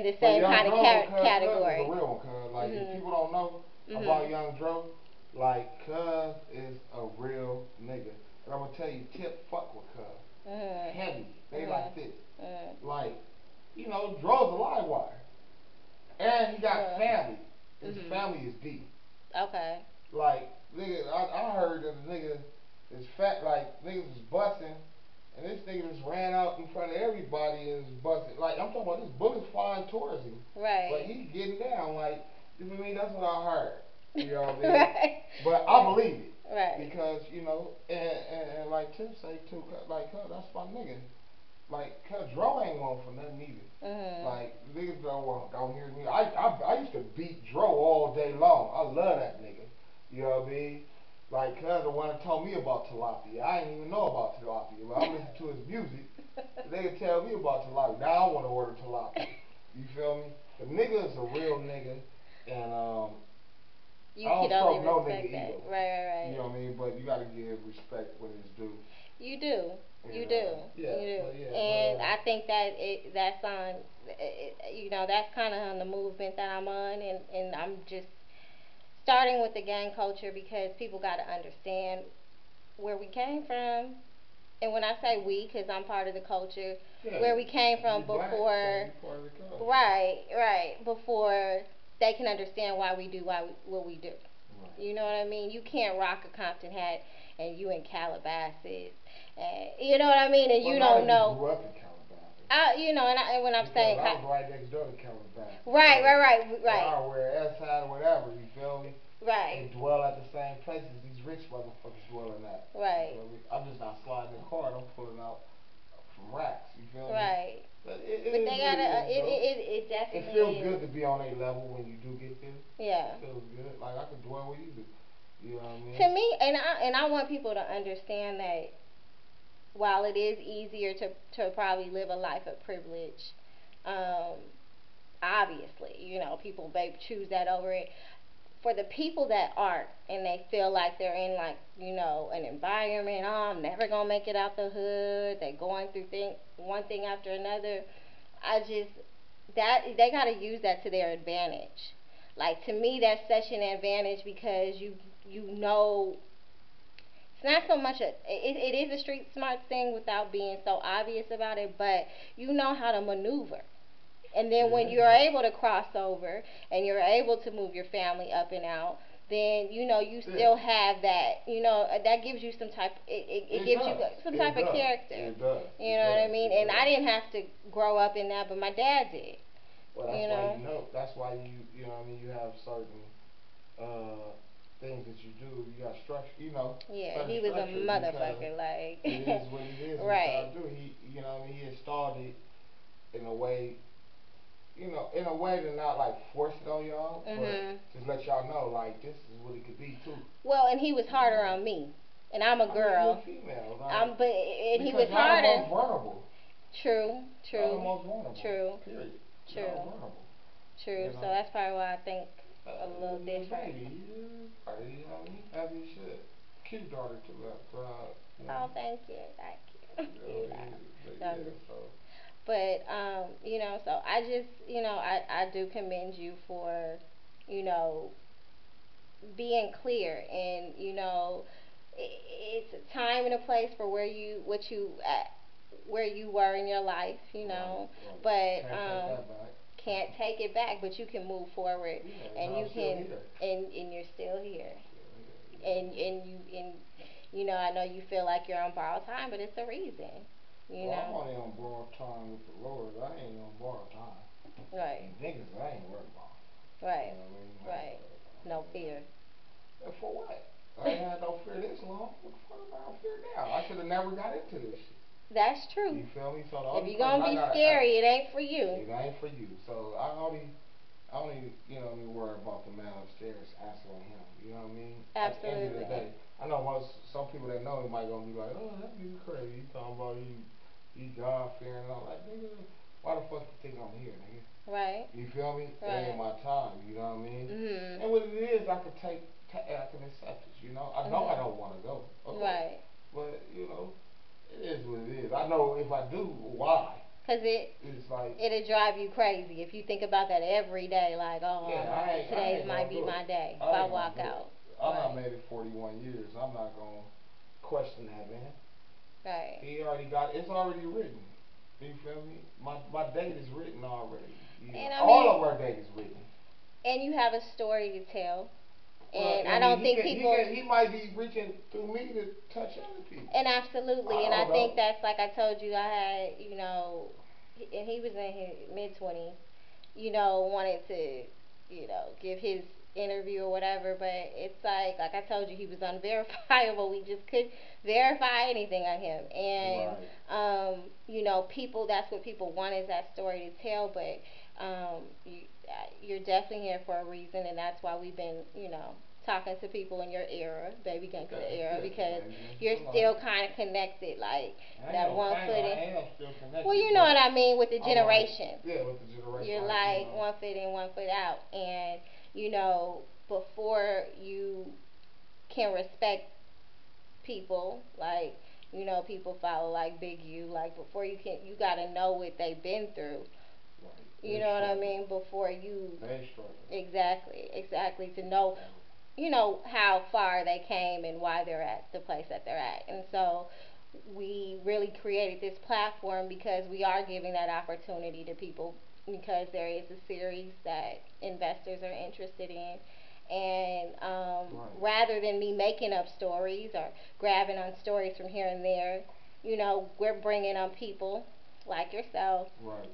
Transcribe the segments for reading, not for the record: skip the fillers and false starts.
the But same Young kind of Dro, cuz is a category. real one, cuz. Like, if Mhm. people don't know about Mhm. Young Dro, like, cuz is a real nigga. And I'm gonna tell you, Tip fuck with cuz. Mhm. Heavy. They Mhm. like this. Mhm. Like, Dro's a live wire. And he got Mhm. family. His Mhm. family is deep. Okay. Like, nigga, I heard that the nigga is fat, like, niggas was busting, and this nigga just ran out in front of everybody and was busting. Like, I'm talking about this bullets flying towards him. But Right. he getting down, like, you feel me? That's what I heard. You know what I mean? Right. But I Right. believe it. Right. Because, and like Tim say too, like, that's my nigga. Like, cuz Dro ain't one for nothing either. Mhm. Like, niggas don't want to go here with me. I used to beat Dro all day long. I love that nigga. You know what I mean? Like, cuz the one that told me about tilapia. I didn't even know about tilapia, but I'm listening to his music. They can tell me about tilapia. Now I want to order tilapia. You feel me? The nigga is a real nigga, and I You don't could only stroke no respect nigga that. ego. Right. Right. You Right. know what I mean? But you got to give respect when it's due. You do. You And do. yeah, You do. but yeah, And I think that that's on. That's kind of on the movement that I'm on, and I'm just starting with the gang culture because people got to understand where we came from. And when I say we, because I'm part of the culture, yeah, where we came you from black, so before, you part of the culture. right, right, before they can understand why we do what we do. Right. You know what I mean? You can't rock a Compton hat and you in Calabasas, and you know what I mean, and Well, you not don't if you know. grew up in Calabasas. And when I'm Because saying, I was right next door to Calabasas. right, So right, right, right, y'all were S side or whatever, you feel me? right, They dwell at the same places these rich motherfuckers dwelling at. You right, feel me? I'm just not sliding in the car, I'm pulling out from racks, you feel me? right. But it But is they what it gotta. is, though. It It definitely feels is. good to be on a level when you do get there. Yeah. It feels good. Like, I could dwell where you do. You know what I To mean? me, and I want people to understand that while it is easier to probably live a life of privilege, um, obviously, people may choose that over it. For the people that aren't and they feel like they're in like an environment, oh, I'm never gonna make it out the hood, they're going through one thing after another. I just that they got to use that to their advantage. Like, to me, that's such an advantage because you know it's not so much it is a street smart thing without being so obvious about it, but you know how to maneuver. And then when Yeah, you're yeah. able to cross over and you're able to move your family up and out, then you Yeah. still have that. That gives you some type. It It gives you does. some It type of does. character. It does. You It know what I does. mean? It And I does. didn't have to grow up in that, but my dad did. Well, that's You why know. you know. That's why you know what I mean. You have certain things that you do. You got structure. Yeah, Certain he was a structure because motherfucker. Like, it is what it is. What you right. try to do. You know what I mean. He installed it in a way. In a way to not like force it on y'all, but Mhm. just let y'all know like this is what it could be too. Well, and he was You harder know. on me, and I'm a I mean, you're girl. a female, like But and he because was y'all the harder. most vulnerable. True, Y'all the true, most vulnerable. true, Period. Y'all true, vulnerable. true. You So know. that's probably why I think a little You're a different. baby. You're party. You know what I mean? As you should. Cute daughter too. You know. Oh, thank you, thank you. You know what I mean? But No, I'm yeah. just, So. but so I just, I do commend you for, you know, being clear and it's a time and a place for where you were in your life, Right. Right. but Can't take that back. can't take it back, but you can move forward, Yeah. and I'm you still can, here. and you're still here, Still here. You know what and I mean? I know you feel like you're on borrowed time, but it's a reason, you Well, I'm know. only on borrowed time with the Lord. I ain't on borrowed time. Right, These niggas, I ain't worried about. You right, know what I mean? I ain't right. worried about. No fear. And for what? I ain't had no fear this long. What the fuck am I fear now? I should have never got into this shit. That's true. You feel me? So the If only you're person gonna I be gotta act, scary, it ain't for you. it ain't for you. So I only, me worry about the man upstairs answering him. You know what I mean? At the end of the Absolutely. day, I know some people that know me might gonna be like, oh, that nigga crazy. He talking about he God fearing and all that. Nigga, why the fuck you think I'm here, nigga? Right. You feel me? It ain't Right. my time. You know what I mean? Mhm. And what it is, I can I can accept it. I know I Mhm. don't want to go, of course, Right. but it is what it is. I know if I do, why? Cause it's like, it'll drive you crazy if you think about that every day. Like, oh, yeah, I today's ain't might gonna be do it. my day if I I ain't gonna walk do it. out. I done Right. made it 41 years. I'm not gonna question that, man. Right. He already got it's already written. You feel me? My date is written already. And I All mean, of our date is written. and you have a story to tell. Well, And I I mean, don't think people. he might be reaching through me to touch other people. And absolutely, I and I don't think know. that's like I told you, I had, and he was in his mid 20s, wanted to, give his interview or whatever, but it's like I told you, he was unverifiable. We just couldn't verify anything on him, and Right. people. That's what people want, is that story to tell, but you're definitely here for a reason, and that's why we've been, talking to people in your era, baby gangster Okay. era, Yeah, because baby, you're that's still right. kind of connected, like I ain't that no one kind foot of, I in. am still connected, Well, you know what but I mean with the I'm like, generations. yeah, with the generation, You're like, like one foot in, one foot out, and before you can respect people, like people follow like Big U, like before you gotta know what they've been through. right. You They know what I struggle. mean? Before you They struggle. exactly to know, how far they came and why they're at the place that they're at. And so we really created this platform because we are giving that opportunity to people, because there is a series that investors are interested in. And Right. rather than me making up stories or grabbing on stories from here and there, we're bringing on people like yourself, Right.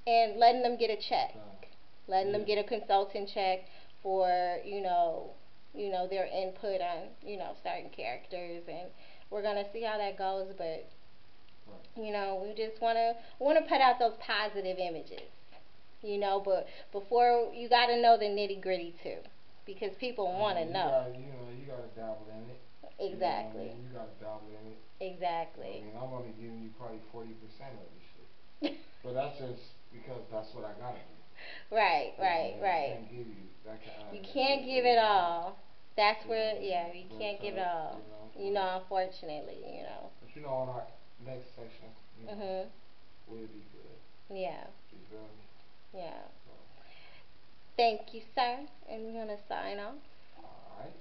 and letting them get a check, Okay. letting them Yeah. get a consulting check for their input on certain characters, and we're gonna see how that goes. But Right. we just wanna put out those positive images, but before, you gotta know the nitty gritty too, because people I wanna mean, know. you gotta dabble in it. You know what I Exactly. mean? You gotta dabble in it. I Exactly. mean, I'm only giving you probably 40% of this shit. But that's just because that's what I gotta do. Right, You know what I right, mean? I right. can't give you that kind You of, can't give it all. That's you know where, what I yeah, mean? you But, can't give it all. Unfortunately. but on our next session, Mhm. we'll be good. Yeah. You feel me? Yeah. So, Thank you, sir. And we're gonna sign off. alright.